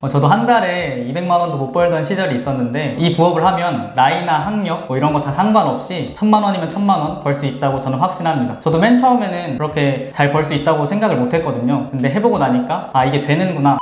저도 한 달에 200만 원도 못 벌던 시절이 있었는데 이 부업을 하면 나이나 학력 뭐 이런 거 다 상관없이 1000만 원이면 1000만 원 벌 수 있다고 저는 확신합니다. 저도 맨 처음에는 그렇게 잘 벌 수 있다고 생각을 못 했거든요. 근데 해보고 나니까 아, 이게 되는구나.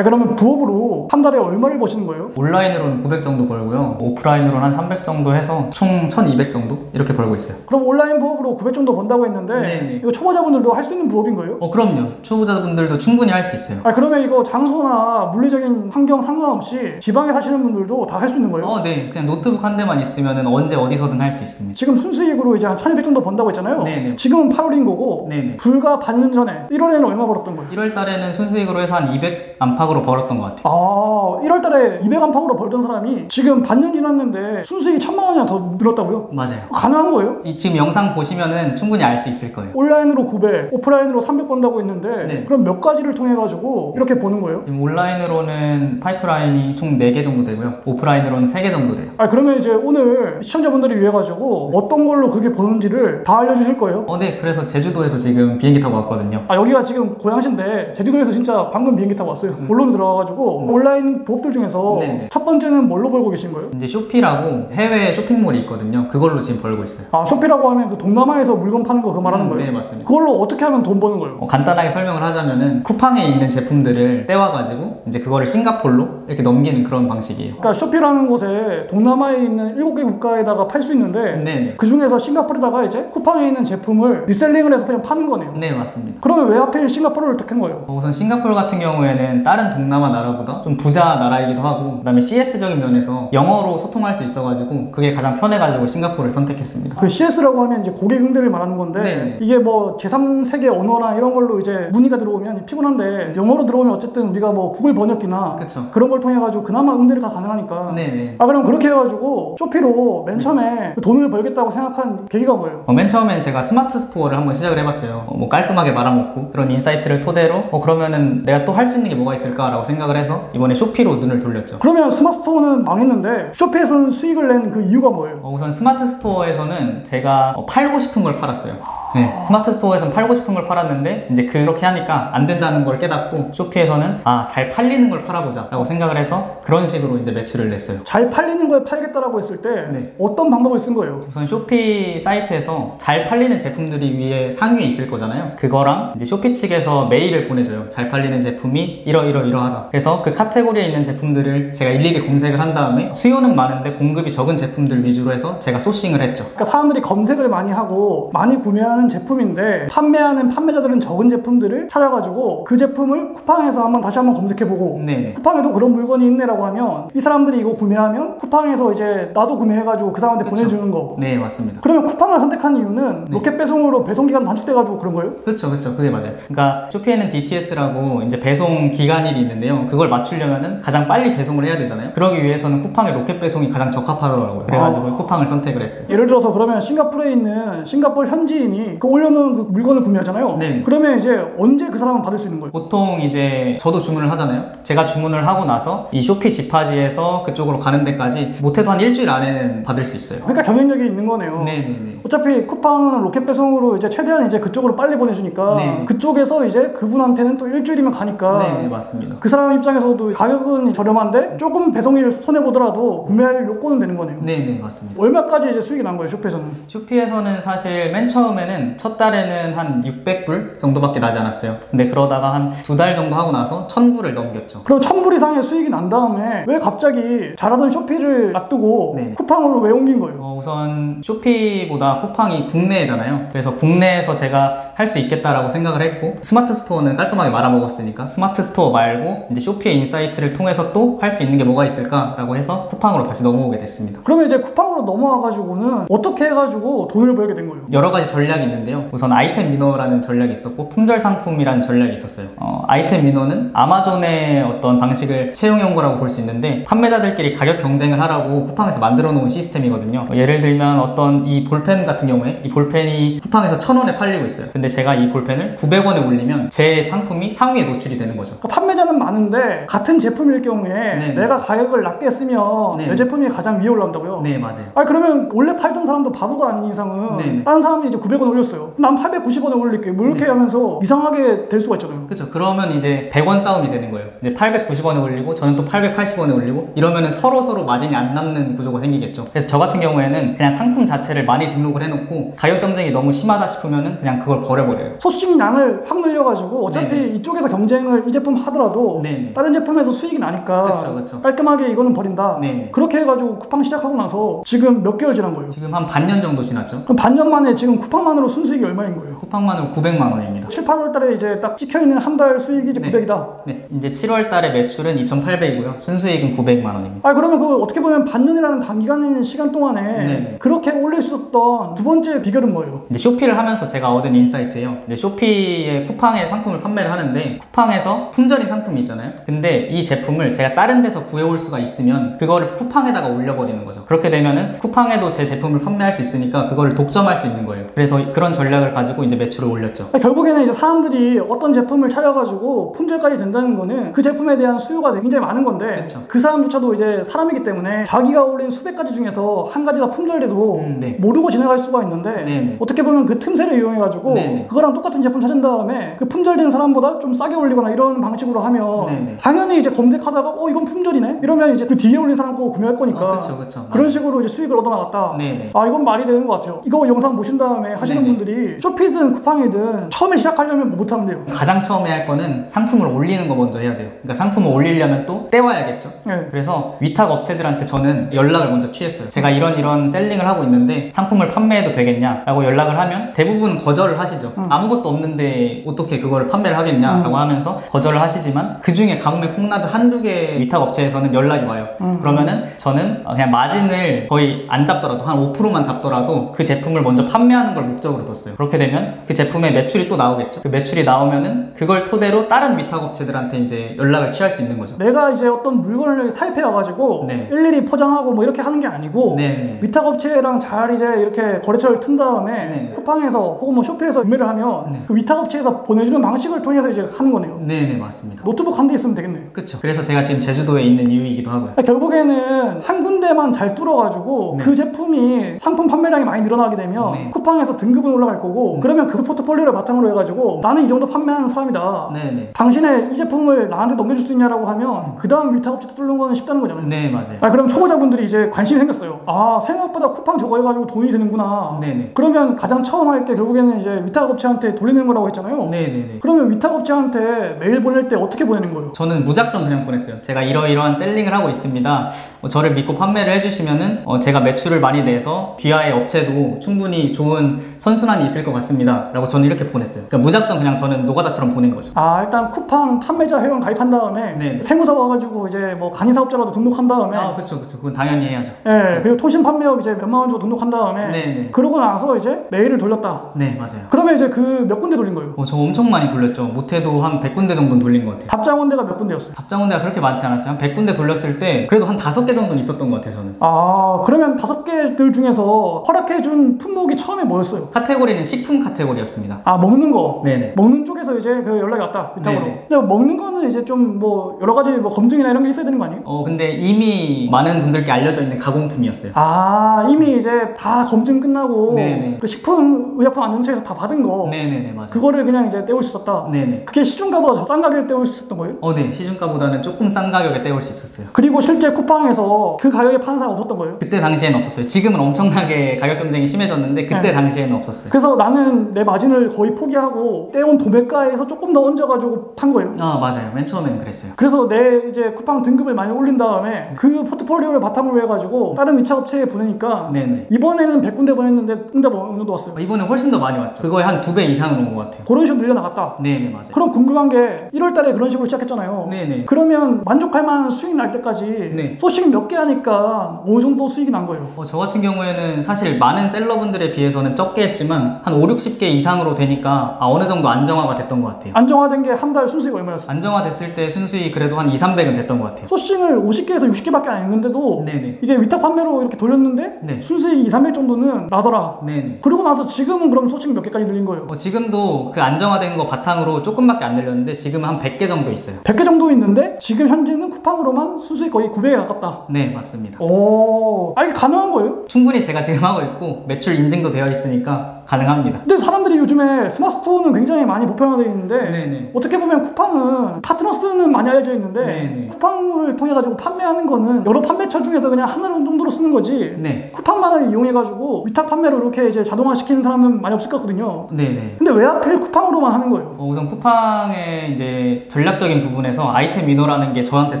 그러면 부업으로 한 달에 얼마를 버시는 거예요? 온라인으로는 900 정도 벌고요. 오프라인으로는 한 300 정도 해서 총 1200 정도 이렇게 벌고 있어요. 그럼 온라인 부업으로 900 정도 번다고 했는데 네네. 이거 초보자분들도 할 수 있는 부업인 거예요? 그럼요. 초보자분들도 충분히 할 수 있어요. 그러면 이거 장소나 물리적인 환경 상관없이 지방에 사시는 분들도 다 할 수 있는 거예요? 네. 그냥 노트북 한 대만 있으면 언제 어디서든 할 수 있습니다. 지금 지금 순수익으로 이제 한 1200 정도 번다고 했잖아요? 네네. 지금은 8월인 거고 네네. 불과 반년 전에 1월에는 얼마 벌었던 거예요? 1월 달에는 순수익으로 해서 한 200 안팎으로 벌었던 것 같아요. 1월 달에 200 안팎으로 벌던 사람이 지금 반년 지났는데 순수익이 1000만 원이나 더 늘었다고요? 맞아요. 가능한 거예요? 지금 영상 보시면은 충분히 알 수 있을 거예요. 온라인으로 900, 오프라인으로 300 번다고 했는데 네. 그럼 몇 가지를 통해 가지고 이렇게 버는 거예요? 지금 온라인으로는 파이프라인이 총 4개 정도 되고요. 오프라인으로는 3개 정도 돼요. 그러면 이제 오늘 시청자분들이 위해 가지고 어떤 걸로 그렇게 버는지를 다 알려주실 거예요? 네. 그래서 제주도에서 지금 비행기 타고 왔거든요. 여기가 지금 고향신데 제주도에서 진짜 방금 비행기 타고 왔어요. 본론 들어와가지고 온라인 부업들 중에서 네네. 첫 번째는 뭘로 벌고 계신 거예요? 이제 쇼피라고 해외 쇼핑몰이 있거든요. 그걸로 지금 벌고 있어요. 쇼피라고 하면 그 동남아에서 물건 파는 거 그거 말하는 거예요? 네, 맞습니다. 그걸로 어떻게 하면 돈 버는 거예요? 간단하게 설명을 하자면은 쿠팡에 있는 제품들을 떼와가지고 이제 그거를 싱가폴로 이렇게 넘기는 그런 방식이에요. 그러니까 쇼피라는 곳에 동남아에 있는 7개 국가에다가 팔 수 있는데 네네. 그 중에서 싱가포르에다가 이제 쿠팡에 있는 제품을 리셀링을 해서 그냥 파는 거네요. 네, 맞습니다. 그러면 왜 하필 싱가포르를 택한 거예요? 우선 싱가포르 같은 경우에는 다른 동남아 나라보다 좀 부자 나라이기도 하고 그다음에 CS적인 면에서 영어로 소통할 수 있어가지고 그게 가장 편해가지고 싱가포르를 선택했습니다. 그 CS라고 하면 이제 고객 응대를 말하는 건데 네네. 이게 뭐 제3세계 언어나 이런 걸로 이제 문의가 들어오면 피곤한데 영어로 들어오면 어쨌든 우리가 뭐 구글 번역기나 그쵸. 그런 걸 통해 가지고 그나마 응대가 가능하니까 네네. 그럼 그렇게 해가지고 쇼피로 맨 처음에 돈을 벌겠다고 생각한 계기가 뭐예요? 맨 처음엔 제가 스마트 스토어를 한번 시작을 해봤어요. 뭐 깔끔하게 말아먹고 그런 인사이트를 토대로 그러면은 내가 또 할 수 있는 게 뭐가 있을까라고 생각을 해서 이번에 쇼피로 눈을 돌렸죠. 그러면 스마트 스토어는 망했는데 쇼피에서는 수익을 낸 그 이유가 뭐예요? 우선 스마트 스토어에서는 제가 팔고 싶은 걸 팔았어요. 네, 스마트 스토어에서는 팔고 싶은 걸 팔았는데 이제 그렇게 하니까 안 된다는 걸 깨닫고 쇼피에서는 잘 팔리는 걸 팔아보자 라고 생각을 해서 그런 식으로 이제 매출을 냈어요. 잘 팔리는 걸 팔겠다라고 했을 때 네. 어떤 방법을 쓴 거예요? 우선 쇼피 사이트에서 잘 팔리는 제품들이 위에 상위에 있을 거잖아요. 그거랑 이제 쇼피 측에서 메일을 보내줘요. 잘 팔리는 제품이 이러하다. 그래서 그 카테고리에 있는 제품들을 제가 일일이 검색을 한 다음에 수요는 많은데 공급이 적은 제품들 위주로 해서 제가 소싱을 했죠. 그러니까 사람들이 검색을 많이 하고 많이 구매하는 제품인데 판매하는 판매자들은 적은 제품들을 찾아가지고 그 제품을 쿠팡에서 다시 한번 검색해보고 네네. 쿠팡에도 그런 물건이 있네라고 하면 이 사람들이 이거 구매하면 쿠팡에서 이제 나도 구매해가지고 그 사람한테 그쵸. 보내주는 거. 네, 맞습니다. 그러면 쿠팡을 선택한 이유는 로켓 배송으로 배송기간 단축돼가지고 그런 거예요? 그렇죠. 그게 맞아요. 그러니까 쇼피에는 DTS라고 이제 배송 기간일이 있는데요. 그걸 맞추려면은 가장 빨리 배송을 해야 되잖아요. 그러기 위해서는 쿠팡의 로켓 배송이 가장 적합하더라고요. 그래가지고 쿠팡을 선택을 했어요. 예를 들어서 그러면 싱가포르에 있는 싱가포르 현지인이 그 올려놓은 그 물건을 구매하잖아요. 네. 그러면 이제 언제 그 사람은 받을 수 있는 거예요? 보통 이제 저도 주문을 하잖아요. 제가 주문을 하고 나서 이 쇼피 지파지에서 그쪽으로 가는 데까지 못해도 한 일주일 안에는 받을 수 있어요. 그러니까 경쟁력이 있는 거네요. 네네네. 어차피 쿠팡은 로켓 배송으로 이제 최대한 이제 그쪽으로 빨리 보내주니까 네. 그쪽에서 이제 그분한테는 또 일주일이면 가니까 네네, 맞습니다. 그 사람 입장에서도 가격은 저렴한데 조금 배송일 손해보더라도 구매할 요건은 되는 거네요. 네네, 맞습니다. 얼마까지 이제 수익이 난 거예요, 쇼피에서는? 쇼피에서는 사실 맨 처음에는 첫 달에는 한 600불 정도밖에 나지 않았어요. 근데 그러다가 한 2달 정도 하고 나서 1000불을 넘겼죠. 그럼 1000불 이상의 수익이 난 다음에 왜 갑자기 잘하던 쇼피를 놔두고 네. 쿠팡으로 왜 옮긴 거예요? 우선 쇼피보다 쿠팡이 국내잖아요. 그래서 국내에서 제가 할 수 있겠다라고 생각을 했고 스마트 스토어는 깔끔하게 말아먹었으니까 스마트 스토어 말고 이제 쇼피의 인사이트를 통해서 또 할 수 있는 게 뭐가 있을까라고 해서 쿠팡으로 다시 넘어오게 됐습니다. 그러면 이제 쿠팡으로 넘어와가지고는 어떻게 해가지고 돈을 벌게 된 거예요? 여러 가지 전략이 있는데요. 우선 아이템 위너라는 전략이 있었고 품절 상품이라는 전략이 있었어요. 아이템 위너는 아마존의 어떤 방식을 채용한 거라고 볼 수 있는데 판매자들끼리 가격 경쟁을 하라고 쿠팡에서 만들어 놓은 시스템이거든요. 예를 들면 어떤 이 볼펜 같은 경우에 이 볼펜이 쿠팡에서 1000원에 팔리고 있어요. 근데 제가 이 볼펜을 900원에 올리면 제 상품이 상위에 노출이 되는 거죠. 그러니까 판매자는 많은데 같은 제품일 경우에 네네. 내가 가격을 낮게 쓰면 네네. 내 제품이 가장 위에 올라온다고요? 네, 맞아요. 그러면 원래 팔던 사람도 바보가 아닌 이상은 네네. 다른 사람이 이제 900원 올렸어요. 난 890원에 올릴게. 뭐 이렇게 하면서 이상하게 될 수가 있잖아요. 그렇죠. 그러면 이제 100원 싸움이 되는 거예요. 이제 890원에 올리고 저는 또 880원에 올리고 이러면은 서로 마진이 안 남는 구조가 생기겠죠. 그래서 저 같은 경우에는 그냥 상품 자체를 많이 등록을 해놓고 가격 경쟁이 너무 심하다 싶으면은 그냥 그걸 버려버려요. 소식량을 확 늘려가지고 어차피 네네. 이쪽에서 경쟁을 이 제품 하더라도 네네. 다른 제품에서 수익이 나니까 그쵸. 깔끔하게 이거는 버린다. 네네. 그렇게 해가지고 쿠팡 시작하고 나서 지금 몇 개월 지난 거예요? 지금 한 반년 정도 지났죠. 그럼 반년 만에 지금 쿠팡만으로 순수익이 얼마인 거예요? 쿠팡만으로 900만 원입니다. 7, 8월 달에 이제 딱 찍혀있는 한 달 수익이 이제 900이다. 네. 이제 7월 달에 매출은 2,800이고요. 순수익은 900만 원입니다. 아, 그러면 그 어떻게 보면 반년이라는 단기간의 시간 동안에 네네. 그렇게 올릴 수 있었던 두 번째 비결은 뭐예요? 이제 쇼피를 하면서 제가 얻은 인사이트예요. 이제 쇼피에 쿠팡의 상품을 판매를 하는데 쿠팡에서 품절인 상품이 있잖아요. 근데 이 제품을 제가 다른 데서 구해올 수가 있으면 그거를 쿠팡에다가 올려버리는 거죠. 그렇게 되면은 쿠팡에도 제 제품을 판매할 수 있으니까 그거를 독점할 수 있는 거예요. 그래서 그런 전략을 가지고 이제 매출을 올렸죠. 결국에는 이제 사람들이 어떤 제품을 찾아가지고 품절까지 된다는 거는 그 제품에 대한 수요가 굉장히 많은 건데 그쵸. 그 사람조차도 이제 사람이기 때문에 자기가 올린 수백 가지 중에서 한 가지가 품절돼도 네. 모르고 지나갈 수가 있는데 네네. 어떻게 보면 그 틈새를 이용해가지고 네네. 그거랑 똑같은 제품 찾은 다음에 그 품절된 사람보다 좀 싸게 올리거나 이런 방식으로 하면 네네. 당연히 이제 검색하다가 이건 품절이네? 이러면 이제 그 뒤에 올린 사람 거 구매할 거니까 그쵸. 그런 식으로 이제 수익을 얻어나갔다. 네네. 아, 이건 말이 되는 것 같아요. 이거 영상 보신 다음에 하시는 네네. 분들이 쇼피든 쿠팡이든 처음에 시작하려면 뭐 못하면 돼요. 가장 처음에 할 거는 상품을 올리는 거 먼저 해야 돼요. 그러니까 상품을 올리려면 또 떼와야겠죠. 네. 그래서 위탁 업체들한테 저는 연락을 먼저 취했어요. 제가 이런 셀링을 하고 있는데 상품을 판매해도 되겠냐 라고 연락을 하면 대부분 거절을 하시죠. 아무것도 없는데 어떻게 그거를 판매를 하겠냐 라고 하면서 거절을 하시지만 그 중에 가뭄에 콩나드 한두 개 위탁 업체에서는 연락이 와요. 그러면은 저는 그냥 마진을 거의 안 잡더라도 한 5%만 잡더라도 그 제품을 먼저 판매하는 걸 목적으로 뒀어요. 그렇게 되면 그 제품의 매출이 또 나오겠죠. 그 매출이 나오면은 그걸 토대로 다른 위탁 업체들한테 이제 연락을 취할 수 있는 거죠. 내가 이제 어떤 물건을 사입해 와가지고 네. 일일이 포장하고 뭐 이렇게 하는 게 아니고 네. 위탁 업체랑 잘 이제 이렇게 거래처를 튼 다음에 네. 쿠팡에서 혹은 뭐 쇼피에서 구매를 하면 네. 그 위탁 업체에서 보내주는 방식을 통해서 이제 하는 거네요. 네네 맞습니다. 노트북 한 대 있으면 되겠네. 그쵸. 그래서 제가 지금 제주도에 있는 이유이기도 하고요. 결국에는 한 군데만 잘 뚫어가지고 네. 그 제품이 상품 판매량이 많이 늘어나게 되면 네. 쿠팡에서 등급은 올라갈 거고 그러면 그 포트폴리오를 바탕으로 해가지고 나는 이 정도 판매하는 사람이다. 네네. 당신의 이 제품을 나한테 넘겨줄 수 있냐라고 하면 그 다음 위탁업체 뚫는 거는 쉽다는 거잖아요. 네 맞아요. 그럼 초보자분들이 이제 관심이 생겼어요. 아, 생각보다 쿠팡 저거 해가지고 돈이 되는구나. 네네. 그러면 가장 처음 할 때 결국에는 이제 위탁업체한테 돌리는 거라고 했잖아요. 네네네. 그러면 위탁업체한테 메일 보낼 때 어떻게 보내는 거예요? 저는 무작정 그냥 보냈어요. 제가 이러이러한 셀링을 하고 있습니다. 저를 믿고 판매를 해주시면은 제가 매출을 많이 내서 귀하의 업체도 충분히 좋은 선순환이 있을 것 같습니다. 라고 저는 이렇게 보냈어요. 그러니까 무작정 그냥 저는 노가다처럼 보낸 거죠. 아, 일단 쿠팡 판매자 회원 가입한 다음에 네. 세무서 와가지고 이제 뭐 간이사업자라도 등록한 다음에 그쵸. 그건 당연히 해야죠. 예, 그리고 토신 판매업 이제 몇만 원 주고 등록한 다음에 네네. 그러고 나서 이제 메일을 돌렸다. 네 맞아요. 그러면 이제 그 몇 군데 돌린 거예요? 저 엄청 많이 돌렸죠. 못해도 한 100군데 정도는 돌린 것 같아요. 답장 온 데가 몇 군데였어요? 답장 온 데가 그렇게 많지 않았어요. 한 100군데 돌렸을 때 그래도 한 5개 정도는 있었던 것 같아요. 저는. 아, 그러면 5개들 중에서 허락해준 품목이 처음에 뭐였어요? 카테고리는 식품 카테고리였습니다. 아, 먹는 거. 네네. 먹는 쪽에서 이제 그 연락이 왔다. 위탁으로. 네네. 근데 먹는 거는 이제 좀 뭐 여러 가지 뭐 검증이나 이런 게 있어야 되는 거 아니에요? 근데 이미 많은 분들께 알려져 있는 가공품이었어요. 아, 이미 이제 다 검증 끝나고 네네. 그 식품의약품안전처에서 다 받은 거. 네네네 맞아요. 그거를 그냥 이제 떼올 수 있었다. 네네. 그게 시중가보다 더 싼 가격에 떼올 수 있었던 거예요? 네. 시중가보다는 조금 싼 가격에 떼올 수 있었어요. 그리고 실제 쿠팡에서 그 가격에 파는 사람 없었던 거예요? 그때 당시에는 없었어요. 지금은 엄청나게 가격 경쟁이 심해졌는데 그때 네. 당시에는 없었어요. 그래서 나는 내 마진을 거의 포기하고 떼온 도매가에서 조금 더 얹어가지고 판 거예요. 맞아요. 맨 처음에는 그랬어요. 그래서 내 이제 쿠팡 등급을 많이 올린 다음에 그 포트폴리오를 바탕으로 해가지고 다른 위탁 업체에 보내니까 네네. 이번에는 100군데 보냈는데 응답 어느 정도 왔어요? 이번에 훨씬 더 많이 왔죠. 그거에 한 2배 이상으로 온 것 같아요. 그런 식으로 늘려나갔다. 네네 맞아요. 그럼 궁금한 게 1월 달에 그런 식으로 시작했잖아요. 네네. 그러면 만족할 만한 수익 날 때까지 네. 소식 몇 개 하니까 어느 정도 수익이 난 거예요? 저 같은 경우에는 사실 많은 셀러분들에 비해서는 적게 했지만 한 5, 60개 이상으로 되니까 어느 정도 안정화가 됐던 것 같아요. 안정화된 게 한 달 순수익 얼마였어요? 안정화됐을 때 순수익 그래도 한 2, 300은 됐던 것 같아요. 소싱을 50개에서 60개밖에 안 했는데도 네네. 이게 위탁 판매로 이렇게 돌렸는데 네. 순수익 2, 300 정도는 나더라. 네네. 그러고 나서 지금은 그럼 소싱 몇 개까지 늘린 거예요? 지금도 그 안정화된 거 바탕으로 조금밖에 안 늘렸는데 지금은 한 100개 정도 있어요. 100개 정도 있는데 지금 현재는 쿠팡으로만 순수익 거의 900에 가깝다. 네 맞습니다. 오, 이게 가능한 거예요? 충분히 제가 지금 하고 있고 매출 인증도 되어 있으니까 가능합니다. 근데 사람들이 요즘에 스마트스토어는 굉장히 많이 보편화되어 있는데 네네. 어떻게 보면 쿠팡은 파트너스는 많이 알려져 있는데 네네. 쿠팡을 통해 가지고 판매하는 거는 여러 판매처 중에서 그냥 하나 정도로 쓰는 거지. 네. 쿠팡만을 이용해 가지고 위탁 판매로 이렇게 이제 자동화 시키는 사람은 많이 없을 것 같거든요. 네네. 근데 왜 하필 쿠팡으로만 하는 거예요? 우선 쿠팡의 이제 전략적인 부분에서 아이템 위너라는 게 저한테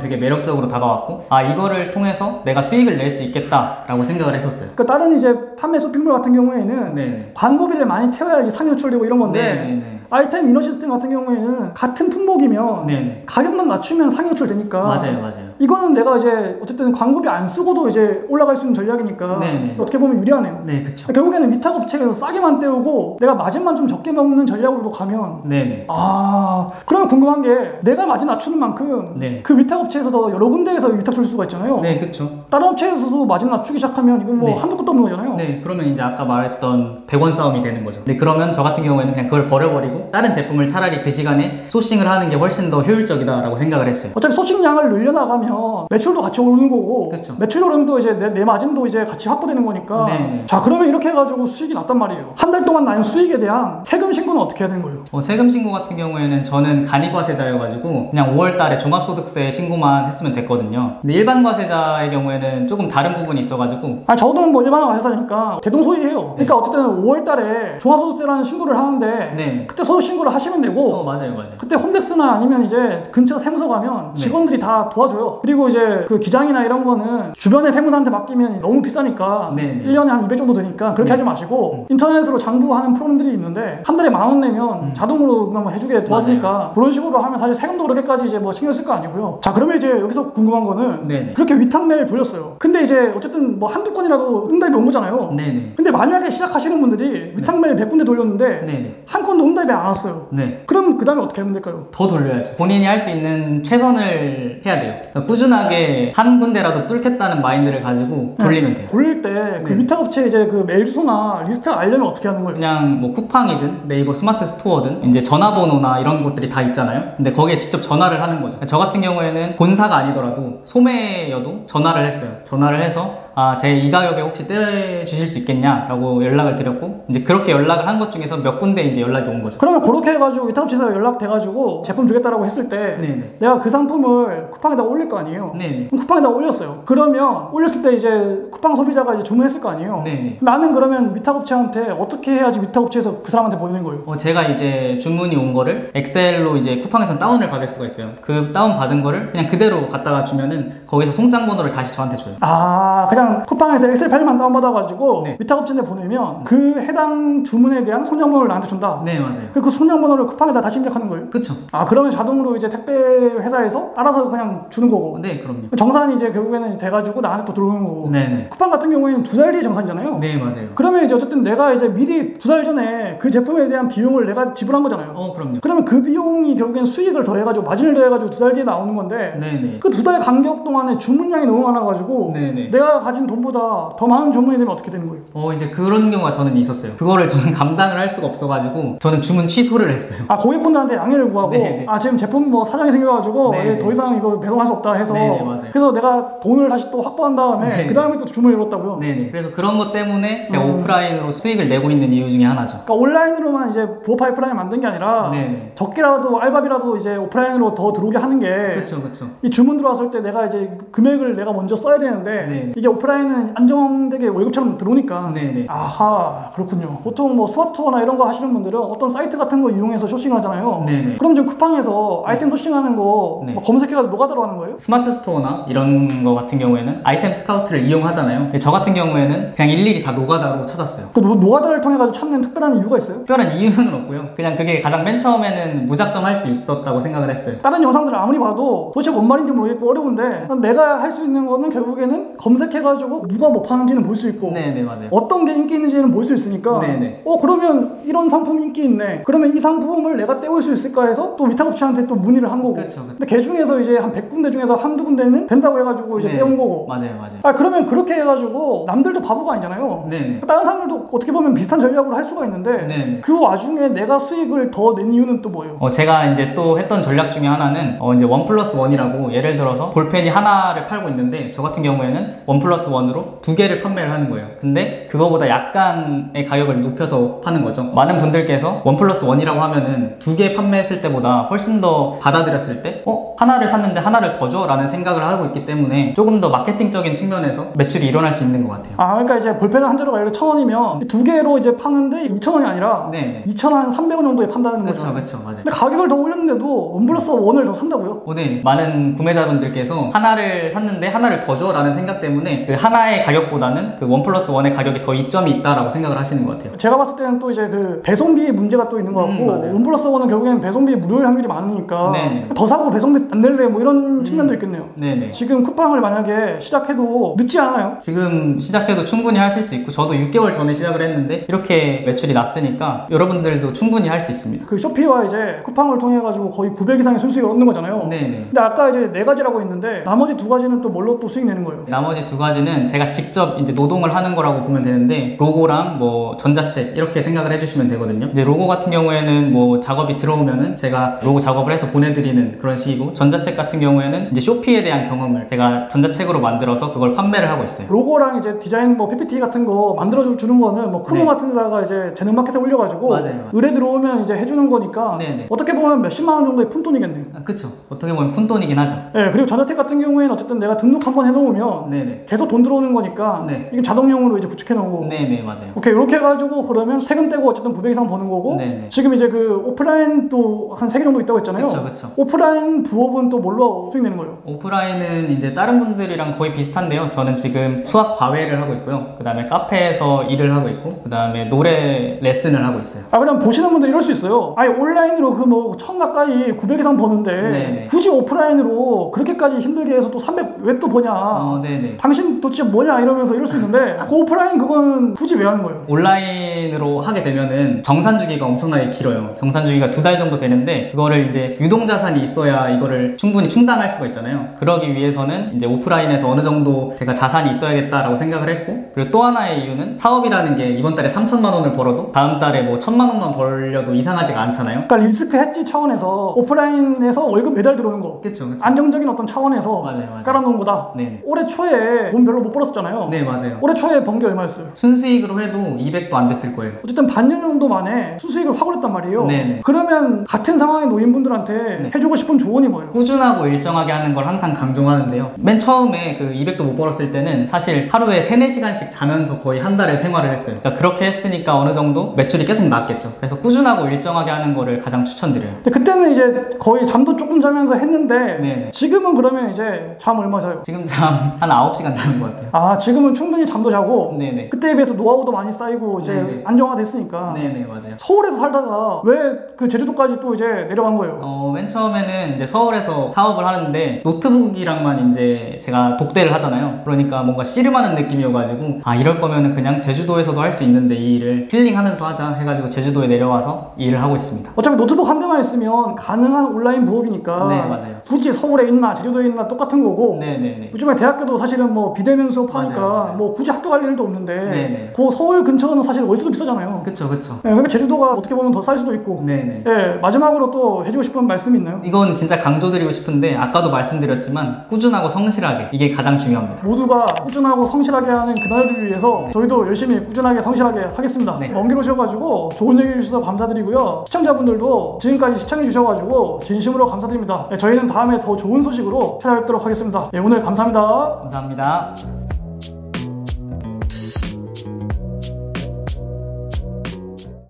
되게 매력적으로 다가왔고, 아, 이거를 통해서 내가 수익을 낼 수 있겠다라고 생각을 했었어요. 그러니까 다른 이제 판매 쇼핑몰 같은 경우에는 네네. 광고비를 많이 태워야지 상위 노출되고 이런 건데 네네네. 아이템 위너 시스템 같은 경우에는 같은 품목이면 네네. 가격만 낮추면 상위 노출되니까 맞아요. 이거는 내가 이제 어쨌든 광고비 안 쓰고도 이제 올라갈 수 있는 전략이니까 네네. 어떻게 보면 유리하네요. 네, 그쵸. 결국에는 위탁 업체에서 싸게만 떼우고 내가 마진만 좀 적게 먹는 전략으로 가면 네네. 그러면 궁금한 게 내가 마진 낮추는 만큼 네. 그 위탁 업체에서도 여러 군데에서 위탁 줄 수가 있잖아요. 네, 그쵸. 다른 업체에서도 마진 낮추기 시작하면 이건 뭐 네. 한도 끝도 없는 거잖아요. 네, 그러면 이제 아까 말했던 100원 싸움이 되는 거죠. 네, 그러면 저 같은 경우에는 그냥 그걸 버려버리고 다른 제품을 차라리 그 시간에 소싱을 하는 게 훨씬 더 효율적이다라고 생각을 했어요. 어차피 소싱량을 늘려나가면 매출도 같이 오르는 거고 그쵸. 매출 오름도 이제 내 마진도 이제 같이 확보되는 거니까 네네. 자 그러면 이렇게 해가지고 수익이 났단 말이에요. 한 달 동안 나는 수익에 대한 세금 신고는 어떻게 해야 되는 거예요? 세금 신고 같은 경우에는 저는 간이과세자여가지고 그냥 5월달에 종합소득세 신고만 했으면 됐거든요. 근데 일반 과세자의 경우에는 조금 다른 부분이 있어가지고 저도 뭐 일반 과세사니까 대동소이해요. 그러니까 어쨌든 5월달에 종합소득세라는 신고를 하는데 네. 그때 소득 신고를 하시면 되고 맞아요. 그때 홈택스나 아니면 이제 근처 세무서 가면 직원들이 다 도와줘요. 그리고 이제 그 기장이나 이런 거는 주변의 세무사한테 맡기면 너무 비싸니까 네네. 1년에 한 200 정도 되니까 그렇게 하지 마시고 인터넷으로 장부하는 프로그램들이 있는데 한 달에 10,000원 내면 자동으로 그냥 뭐 해주게 도와주니까 그런 식으로 하면 사실 세금도 그렇게까지 이제 뭐 신경 쓸 거 아니고요. 자 그러면 이제 여기서 궁금한 거는 네네. 그렇게 위탁 메일 돌렸어요. 근데 이제 어쨌든 뭐 한두 건이라도 응답이 온 거잖아요. 네네. 근데 만약에 시작하시는 분들이 위탁 메일 100군데 돌렸는데 네네. 한 건도 응답이 안 왔어요. 네. 그럼 그 다음에 어떻게 하면 될까요? 더 돌려야죠. 본인이 할 수 있는 최선을 해야 돼요. 그러니까 꾸준하게 한 군데라도 뚫겠다는 마인드를 가지고 돌리면 돼요. 돌릴 때 그 위탁업체 이제 그 메일 주소나 리스트가 알려면 어떻게 하는 거예요? 그냥 뭐 쿠팡이든 네이버 스마트 스토어든 이제 전화번호나 이런 것들이 다 있잖아요. 근데 거기에 직접 전화를 하는 거죠. 저 같은 경우에는 본사가 아니더라도 소매여도 전화를 했어요. 전화를 해서 제 이 가격에 혹시 떼주실 수 있겠냐라고 연락을 드렸고 이제 그렇게 연락을 한 것 중에서 몇 군데 이제 연락이 온 거죠. 그러면 그렇게 해가지고 위탁업체에서 연락돼가지고 제품 주겠다라고 했을 때 네네. 내가 그 상품을 쿠팡에다 올릴 거 아니에요? 네네. 그럼 쿠팡에다 올렸어요. 그러면 올렸을 때 이제 쿠팡 소비자가 이제 주문했을 거 아니에요? 네네. 나는 그러면 위탁업체한테 어떻게 해야지 위탁업체에서 그 사람한테 보내는 거예요? 제가 이제 주문이 온 거를 엑셀로 이제 쿠팡에서 다운을 받을 수가 있어요. 그 다운 받은 거를 그냥 그대로 갖다가 주면은 거기서 송장 번호를 다시 저한테 줘요. 그냥 쿠팡에서 엑셀 파일만 다운받아가지고 네. 위탁업체한테 보내면 그 해당 주문에 대한 송장번호를 나한테 준다? 네, 맞아요. 그 송장번호를 쿠팡에다 다시 입력하는 거예요? 그쵸. 그러면 자동으로 이제 택배 회사에서 알아서 그냥 주는 거고. 네, 그럼요. 정산이 이제 결국에는 돼가지고 나한테 또 들어오는 거고. 네네. 쿠팡 같은 경우에는 2달 뒤에 정산이잖아요. 네, 맞아요. 그러면 이제 어쨌든 내가 이제 미리 2달 전에 그 제품에 대한 비용을 내가 지불한 거잖아요. 그럼요. 그러면 그 비용이 결국엔 수익을 더해가지고 마진을 더해가지고 2달 뒤에 나오는 건데. 네네. 그 2달 간격 동안에 주문량이 너무 많아가지고. 네네. 내가 가진 돈보다 더 많은 주문이 되면 어떻게 되는 거예요? 이제 그런 경우가 저는 있었어요. 그거를 저는 감당을 할 수가 없어가지고 저는 주문 취소를 했어요. 고객분들한테 양해를 구하고 네네. 지금 제품 뭐 사정이 생겨가지고 네네. 더 이상 이거 배송할 수 없다 해서 네네, 맞아요. 그래서 내가 돈을 다시 또 확보한 다음에 네네. 그 다음에 또 주문을 열었다고요? 네네. 그래서 그런 것 때문에 제가 오프라인으로 수익을 내고 있는 이유 중에 하나죠. 그러니까 온라인으로만 이제 부업 파이프라인 만든 게 아니라 네네. 적게라도 알바비라도 이제 오프라인으로 더 들어오게 하는 게 그쵸. 이 주문 들어왔을 때 내가 이제 금액을 내가 먼저 써야 되는데 네네. 이게 오프라인은 안정되게 월급처럼 들어오니까 네네. 아하 그렇군요. 보통 뭐 스마트투어나 이런 거 하시는 분들은 어떤 사이트 같은 거 이용해서 쇼싱을 하잖아요. 네네. 그럼 지금 쿠팡에서 아이템 소싱하는 거 네. 뭐 검색해가지고 뭐가 들어가는 거예요? 스마트 스토어나 이런 거 같은 경우에는 아이템 스카우트를 이용하잖아요. 근데 저 같은 경우에는 그냥 일일이 다 노가다로 찾았어요. 그 노가다를 통해 가지고 찾는 특별한 이유가 있어요? 특별한 이유는 없고요. 그냥 그게 가장 맨 처음에는 무작정 할 수 있었다고 생각을 했어요. 다른 영상들을 아무리 봐도 도대체 뭔 말인지 모르겠고 어려운데 내가 할 수 있는 거는 결국에는 검색해가지고 누가 뭐 파는지는 볼 수 있고 네네, 맞아요. 어떤 게 인기 있는지는 볼 수 있으니까 네네. 그러면 이런 상품이 인기 있네. 그러면 이 상품을 내가 떼올 수 있을까 해서 또 위탁업체한테 또 문의를 한 거고. 그쵸. 근데 걔 중에서 이제 한 100군데 중에서 한두 군데는 된다고 해가지고 이제 네. 떼온 거고. 맞아요. 그러면 그렇게 해가지고 남들도 바보가 아니잖아요. 네네. 다른 사람들도 어떻게 보면 비슷한 전략으로 할 수가 있는데 네네. 그 와중에 내가 수익을 더 낸 이유는 또 뭐예요? 제가 이제 또 했던 전략 중에 하나는 이제 1+1이라고 예를 들어서 볼펜이 하나를 팔고 있는데 저 같은 경우에는 1+1 플러스 1으로 2개를 판매를 하는 거예요. 근데 그거보다 약간의 가격을 높여서 파는 거죠. 많은 분들께서 1 플러스 1이라고 하면은 2개 판매했을 때보다 훨씬 더 받아들였을 때 하나를 샀는데 하나를 더 줘? 라는 생각을 하고 있기 때문에 조금 더 마케팅적인 측면에서 매출이 일어날 수 있는 것 같아요. 그러니까 이제 볼펜을 한 자루가 1,000원이면 2개로 이제 파는데 2,000원이 아니라 네. 2,300원 정도에 판다는 거죠. 그렇죠, 맞아요. 근데 가격을 더 올렸는데도 1 플러스 1을 더 산다고요? 네. 많은 구매자분들께서 하나를 샀는데 하나를 더 줘? 라는 생각 때문에 그 하나의 가격보다는 그 1 플러스 1의 가격이 더 이점이 있다라고 생각을 하시는 것 같아요. 제가 봤을 때는 또 이제 그 배송비 문제가 또 있는 것 같고 1 플러스 1은 결국에는 배송비 무료일 확률이 많으니까 더 사고 배송비 안 낼래 뭐 이런 측면도 있겠네요. 네네. 지금 쿠팡을 만약에 시작해도 늦지 않아요? 지금 시작해도 충분히 하실 수 있고 저도 6개월 전에 시작을 했는데 이렇게 매출이 났으니까 여러분들도 충분히 할 수 있습니다. 그 쇼피와 이제 쿠팡을 통해 가지고 거의 900 이상의 순수익을 얻는 거잖아요. 네네. 근데 아까 이제 4가지라고 했는데 나머지 2가지는 또 뭘로 또 수익 내는 거예요? 나머지 2가지는 제가 직접 이제 노동을 하는 거라고 보면 되는데 로고랑 뭐 전자책 이렇게 생각을 해주시면 되거든요. 이제 로고 같은 경우에는 뭐 작업이 들어오면은 제가 로고 작업을 해서 보내드리는 그런 식이고 전자책 같은 경우에는 이제 쇼피에 대한 경험을 제가 전자책으로 만들어서 그걸 판매를 하고 있어요. 로고랑 이제 디자인 뭐 PPT 같은 거 만들어 주는 거는 뭐 크롬 같은 데다가 이제 재능 마켓에 올려가지고 맞아요. 의뢰 들어오면 이제 해주는 거니까 어떻게 보면 몇십만 원 정도의 푼돈이겠네요. 그쵸. 어떻게 보면 푼돈이긴 하죠. 네, 그리고 전자책 같은 경우에는 어쨌든 내가 등록 한번 해놓으면 계속 돈 들어오는 거니까 이게 자동용으로 이제 구축해 놓은 거고. 네네, 맞아요. 오케이, 이렇게 해가지고 그러면 세금 떼고 어쨌든 900 이상 버는 거고. 지금 이제 그 오프라인도 한 3개 정도 있다고 했잖아요. 그쵸. 오프라인 부업은 또 뭘로 수익 내는 거예요? 오프라인은 이제 다른 분들이랑 거의 비슷한데요. 저는 지금 수학 과외를 하고 있고요. 그 다음에 카페에서 일을 하고 있고, 그 다음에 노래 레슨을 하고 있어요. 그럼 보시는 분들이 이럴 수 있어요. 아니 온라인으로 그 뭐 1000 가까이 900 이상 버는데 굳이 오프라인으로 그렇게까지 힘들게 해서 또 300 왜 또 버냐? 당신 도대체 뭐냐? 이러면서 이럴 수 있는데 그 오프라인 그거는 굳이 왜 하는 거예요? 온라인으로 하게 되면은 정산주기가 엄청나게 길어요. 정산주기가 2달 정도 되는데 그거를 이제 유동자산이 있어야 이거를 충분히 충당할 수가 있잖아요. 그러기 위해서는 이제 오프라인에서 어느 정도 제가 자산이 있어야겠다라고 생각을 했고, 그리고 또 하나의 이유는 사업이라는 게 이번 달에 3천만 원을 벌어도 다음 달에 뭐 1000만 원만 벌려도 이상하지가 않잖아요. 그러니까 리스크 해지 차원에서 오프라인에서 월급 매달 들어오는 거. 그쵸. 안정적인 어떤 차원에서 깔아놓은 거다. 올해 초에 돈 별로 못 벌었잖아요. 네, 맞아요. 올해 초에 번 게 얼마였어요? 순수익으로 해도 200도 안 됐을 거예요. 어쨌든 반년 정도 만에 순수익을 확 올렸단 말이에요. 그러면 같은 상황의 노인분들한테 해주고 싶은 조언이 뭐예요? 꾸준하고 일정하게 하는 걸 항상 강조하는데요. 맨 처음에 그 200도 못 벌었을 때는 사실 하루에 3-4시간씩 자면서 거의 한 달을 생활을 했어요. 그러니까 그렇게 했으니까 어느 정도 매출이 계속 나왔겠죠. 그래서 꾸준하고 일정하게 하는 거를 가장 추천드려요. 근데 그때는 이제 거의 잠도 조금 자면서 했는데 지금은 그러면 이제 잠 얼마 자요? 지금 잠 한 9시간 자는 것 같아요. 지금은 충분히 잠도 자고 그때에 비해서 노하우도 많이 쌓이고 이제 안정화됐으니까. 맞아요. 서울에서 살다가 왜 그 제주도까지 또 이제 내려간 거예요? 맨 처음에는 이제 서울에서 사업을 하는데 노트북이랑만 이제 제가 독대를 하잖아요. 그러니까 뭔가 씨름하는 느낌이어가지고 이럴 거면은 그냥 제주도에서도 할 수 있는데 이 일을 힐링하면서 하자 해가지고 제주도에 내려와서 일을 하고 있습니다. 어차피 노트북 한 대만 있으면 가능한 온라인 부업이니까 맞아요. 굳이 서울에 있나 제주도에 있나 똑같은 거고 요즘에 대학교도 사실은 뭐 비대면 수업하니까 맞아요. 뭐 굳이 학교 갈 일도 없는데 그 서울 근처는 사실 월세도 비싸잖아요. 그쵸. 그러니까 제주도가 어떻게 보면 더 쌀 수도 있고. 마지막으로 또 해주고 싶은 말씀이 있나요? 이건 진짜 강조드리고 싶은데 아까도 말씀드렸지만 꾸준하고 성실하게 이게 가장 중요합니다. 모두가 꾸준하고 성실하게 하는 그날을 위해서 저희도 열심히 꾸준하게 성실하게 하겠습니다. 먼 길 오셔가지고 좋은 얘기 해주셔서 감사드리고요. 시청자분들도 지금까지 시청해주셔가지고 진심으로 감사드립니다. 저희는 다음에 더 좋은 소식으로 찾아뵙도록 하겠습니다. 오늘 감사합니다. 감사합니다.